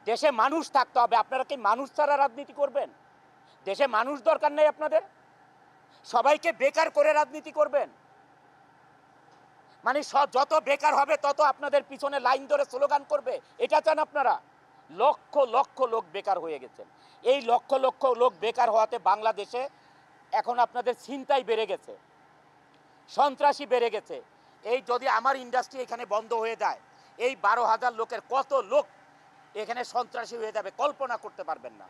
দেশে মানুষ থাকতে হবে। আপনারা কি মানুষ ছাড়া রাজনীতি করবেন? দেশে মানুষ দরকার নেই আপনাদের? সবাইকে বেকার করে রাজনীতি করবেন? মানে যত বেকার হবে তত আপনাদের পিছনে লাইন ধরে স্লোগান করবে, এটা চান আপনারা? লক্ষ লক্ষ লোক বেকার হয়ে গেছেন। এই লক্ষ লক্ষ লোক বেকার হওয়াতে বাংলাদেশে এখন আপনাদের ছিনতাই বেড়ে গেছে, সন্ত্রাসী বেড়ে গেছে। এই যদি আমার ইন্ডাস্ট্রি এখানে বন্ধ হয়ে যায়, এই 12,000 লোকের কত লোক এখানে সন্ত্রাসী হয়ে যাবে কল্পনা করতে পারবেন না।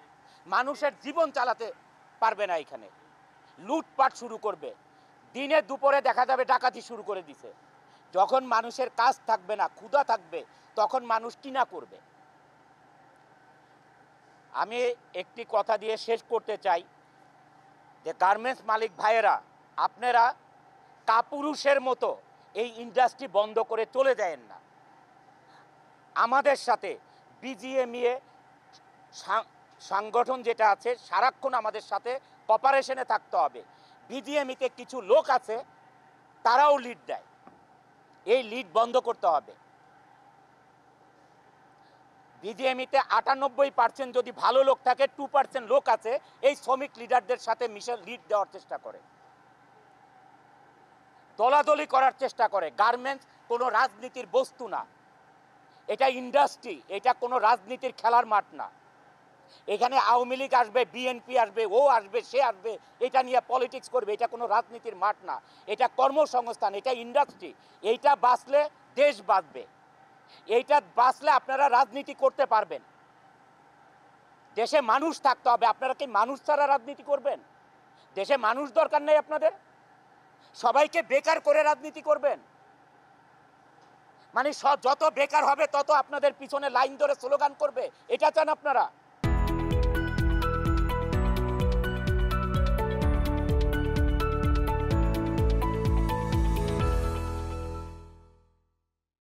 মানুষের জীবন চালাতে পারবে না, এখানে লুটপাট শুরু করবে, দিনে দুপুরে দেখা যাবে ডাকাতি শুরু করে দিছে। যখন মানুষের কাজ থাকবে না, ক্ষুধা থাকবে, তখন মানুষ কিনা করবে। আমি একটি কথা দিয়ে শেষ করতে চাই যে গার্মেন্টস মালিক ভাইয়েরা, আপনারা কাপুরুষের মতো এই ইন্ডাস্ট্রি বন্ধ করে চলে যায়েন না। আমাদের সাথে বিজিএমইএ সংগঠন যেটা আছে, সারাক্ষণ আমাদের সাথে কপারেশনে থাকতে হবে। বিজিএমইতে কিছু লোক আছে, তারাও লিড দেয়, এই লিড বন্ধ করতে হবে। বিজিএমইতে 98% যদি ভালো লোক থাকে, 2% লোক আছে এই শ্রমিক লিডারদের সাথে মিশে লিড দেওয়ার চেষ্টা করে, দলাদলি করার চেষ্টা করে। গার্মেন্টস কোনো রাজনীতির বস্তু না, এটা ইন্ডাস্ট্রি, এটা কোনো রাজনীতির খেলার মাঠ না। এখানে আওয়ামী লীগ আসবে, বিএনপি আসবে, ও আসবে, সে আসবে, এটা নিয়ে পলিটিক্স করবে, এটা কোনো রাজনীতির মাঠ না। এটা কর্মসংস্থান, এটা ইন্ডাস্ট্রি। এইটা বাঁচলে দেশ বাঁচবে, এইটা বাঁচলে আপনারা রাজনীতি করতে পারবেন। দেশে মানুষ থাকতে হবে। আপনারা কি মানুষ ছাড়া রাজনীতি করবেন? দেশে মানুষ দরকার নেই আপনাদের? সবাইকে বেকার করে রাজনীতি করবেন? মানে যত বেকার হবে তত আপনাদের পিছনে লাইন ধরে স্লোগান করবে, এটা চান আপনারা?